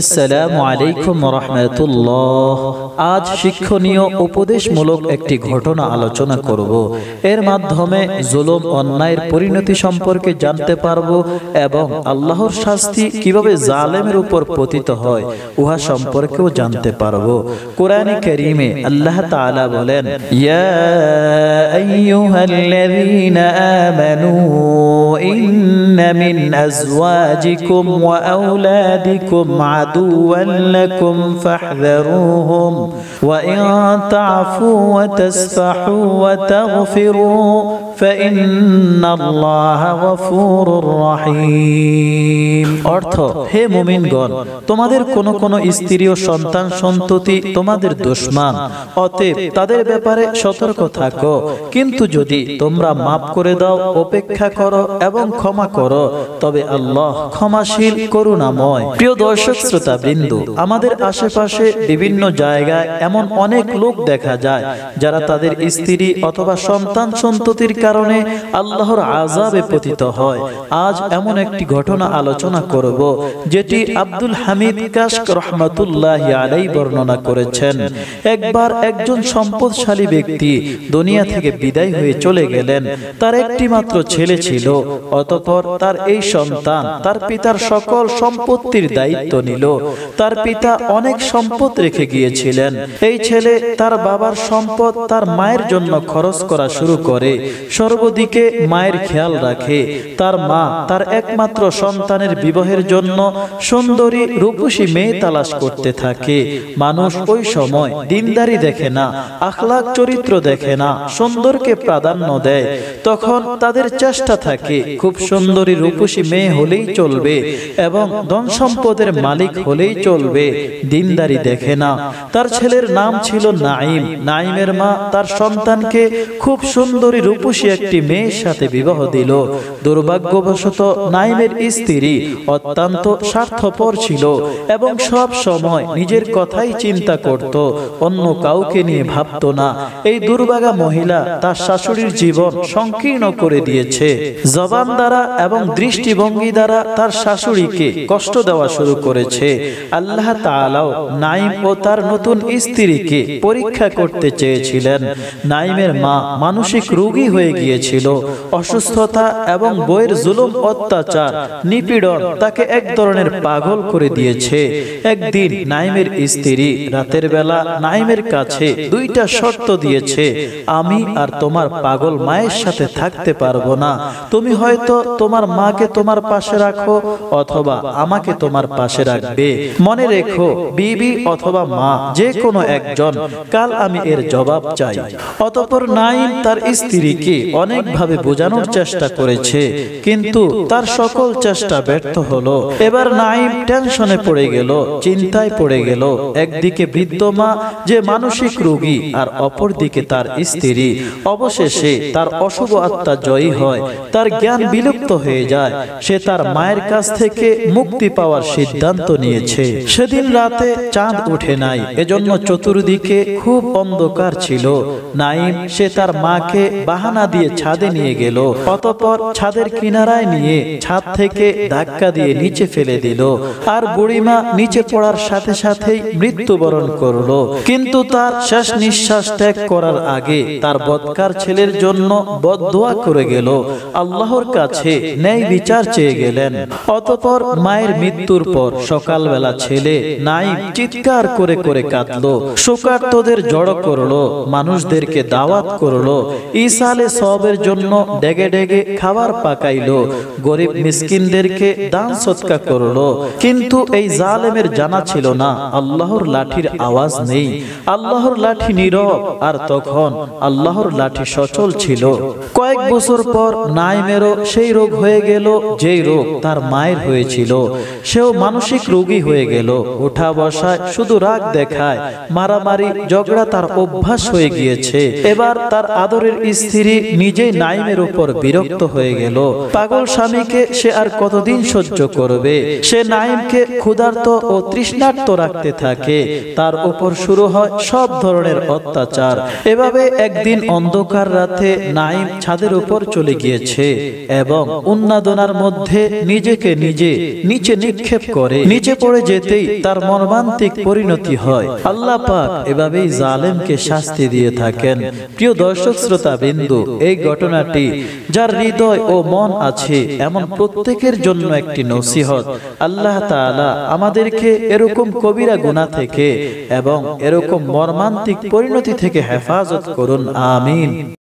আসসালামু আলাইকুম রাহমাতুল্লাহ। আজ শিক্ষণীয় উপদেশমূলক একটি ঘটনা আলোচনা করব। এর মাধ্যমে জুলুম অন্যায়ের পরিণতি সম্পর্কে জানতে পারবো এবং আল্লাহর শাস্তি কিভাবে জালেমের উপর পতিত হয় উহা সম্পর্কেও জানতে পারবো। কোরআনে কারীমে আল্লাহ তাআলা বলেন, ইয়া আইয়ুহাল্লাযীনা আমানু ইন্না মিন আজওয়াজিকুম ওয়া আওলাদিকুম عدوا لكم فاحذروهم وإن تعفوا وتصفحوا وتغفروا فإن الله غفور رحيم। অর্থ, হে মুমিনগণ, তোমাদের কোন কোন স্ত্রী ও সন্তান সন্ততি তোমাদের দুশমন, অতএব তাদের ব্যাপারে সতর্ক থাকো। কিন্তু যদি তোমরা মাফ করে দাও, অপেক্ষা করো এবং ক্ষমা করো, তবে আল্লাহ ক্ষমাশীল করুণাময়। প্রিয় দর্শক শ্রোতা বৃন্দ, আমাদের আশেপাশে বিভিন্ন জায়গায় এমন অনেক লোক দেখা যায় যারা তাদের স্ত্রী অথবা সন্তান সন্ততির কারণে আল্লাহর আযাবে পতিত হয়। আজ এমন একটি ঘটনা আলোচনা করব যেটি আব্দুল হামিদ কাশক রহমাতুল্লাহি আলাইহি বর্ণনা করেছেন। একবার একজন সম্পদশালী ব্যক্তি দুনিয়া থেকে বিদায় হয়ে চলে গেলেন। তার একটি মাত্র ছেলে ছিল। অতঃপর তার এই সন্তান তার পিতার সকল সম্পত্তির দায়িত্ব নিল। তার পিতা অনেক সম্পদ রেখে গিয়েছিলেন। এই ছেলে তার বাবার সম্পদ তার মায়ের জন্য খরচ করা শুরু করে। সর্বদিকে মায়ের খেয়াল রাখে। তার মা তার একমাত্র সন্তানের বিবাহের জন্য সুন্দরী রূপসী মেয়ে তালাশ করতে থাকে। মানুষ ওই সময় দিনদারি দেখে না, আখলাক চরিত্র দেখে না, সুন্দরকে প্রাধান্য দেয়। তখন তাদের চেষ্টা থাকে খুব সুন্দরী রূপসী মেয়ে হলেই চলবে এবং ধন সম্পদের মালিক হলেই চলবে, দিনদারি দেখে না। তার ছেলের নাম ছিল নাঈম। নাঈমের মা তার সন্তানকে খুব সুন্দরী রূপসী একটি মেয়ের সাথে বিবাহ দিল। দুর্ভাগ্যবশত নাঈমের স্ত্রী অত্যন্ত স্বার্থপর ছিল এবং সব সময় নিজের কথাই চিন্তা করত, অন্য কাউকে নিয়ে ভাবত না। এই দুর্ভাগা মহিলা তার শাশুড়ির জীবন সংকীর্ণ করে দিয়েছে। জবান দ্বারা এবং দৃষ্টিভঙ্গি দ্বারা তার শাশুড়িকে কষ্ট দেওয়া শুরু করেছে। আল্লাহ তাআলাও নাঈম ও তার নতুন স্ত্রীকে পরীক্ষা করতে চেয়েছিলেন। নাঈমের মা মানসিক রোগী হয়ে গিয়েছিল। অসুস্থতা এবং বইয়ের জুলুম, অত্যাচার, নিপীড়ন তাকে এক ধরনের পাগল করে দিয়েছে। একদিন নাঈমের স্ত্রী রাতের বেলা নাঈমের কাছে দুইটা শর্ত দিয়েছে, আমি আর তোমার পাগল মায়ের সাথে থাকতে পারবো না। তুমি হয়তো তোমার মাকে তোমার পাশে রাখো অথবা আমাকে তোমার পাশে রাখবে। মনে রেখো, বিবি অথবা মা যে কোনো একজন, কাল আমি এর জবাব চাই। অতঃপর নাঈম তার স্ত্রীকে অনেকভাবে বোঝানোর চেষ্টা করেছে, কিন্তু তার সকল চেষ্টা ব্যর্থ হলো। এবার নাঈম টেনশনে পড়ে গেল, চিন্তায় পড়ে গেল। একদিকে বৃদ্ধ মা যে মানসিক রোগী আর অপর দিকে তার স্ত্রী। অবশেষে তার অশুভ আত্মা জয়ী হয়, তার জ্ঞান বিলুপ্ত হয়ে যায়। সে তার মায়ের কাছ থেকে মুক্তি পাওয়ার সিদ্ধান্ত নিয়েছে। সেদিন রাতে চাঁদ ওঠে নাই, এজন্য চতুর্দিকে খুব অন্ধকার ছিল। নাঈম সে তার মাকে বাহানা দিয়ে ছাদে নিয়ে গেল। অতঃপর ছাদের কিনারায় নিয়ে ছাদ থেকে ধাক্কা দিয়ে নিচে ফেলে দিল। আর বুড়িমা নিচে পড়ার সাথে সাথেই মৃত্যুবরণ করলো। কিন্তু তার শেষ নিঃশ্বাস ত্যাগ করার আগে তার বদকার ছেলের জন্য বদদোয়া করে গেল, আল্লাহর কাছে ন্যায় বিচার চেয়ে গেলেন। অতঃপর মায়ের মৃত্যুর পর সকালবেলা ছেলে নাঈম চিৎকার করে করে কাঁদলো। শোকার্তদের জড়ো করলো, মানুষদেরকে দাওয়াত করলো, ঈসা আলাইহিস সালামের জন্য ডেগে ডেগে খাবার পাকাইলো, গরিব মিসকিনদেরকে দান সদকা করলো। কিন্তু এই জালেমের জানা ছিল না আল্লাহর লাঠির আওয়াজ নেই, আল্লাহর লাঠি নীরব, আর তখন আল্লাহর লাঠি সচল ছিল। কয়েক বছর পর নাঈমেরও সেই রোগ হয়ে গেল যেই রোগ তার মায়ের হয়েছিল। সেও মানসিক রোগী হয়ে গেল। ওঠা বসায় শুধু রাগ দেখায়, মারামারি ঝগড়া তার অভ্যাস হয়ে গিয়েছে। এবার তার আদরের স্ত্রী নিজেই নাইমের উপর বিরক্ত হয়ে গেল। পাগল স্বামীকে সে আর কতদিন সহ্য করবে। সে নাইমকে ক্ষুধার্ত ও তৃষ্ণার্ত রাখতে থাকে। তার উপর শুরু হয় সব ধরনের অত্যাচার। এভাবে একদিন অন্ধকার রাতে নাইম ছাদের উপর চলে গিয়েছে এবং উন্মাদনার মধ্যে নিজেকে নিজে নিচে নিক্ষেপ করে। নিচে পড়ে যেতেই তার মর্মান্তিক পরিণতি হয়। আল্লাহ পাক এভাবেই জালেমকে শাস্তি দিয়ে থাকেন। প্রিয় দর্শক শ্রোতা বিন্দু, এই ঘটনাটি যার হৃদয় ও মন আছে এমন প্রত্যেকের জন্য একটি নসিহত। আল্লাহ তাআলা আমাদেরকে এরকম কবিরা গুনাহ থেকে এবং এরকম মর্মান্তিক পরিণতি থেকে হেফাজত করুন। আমিন।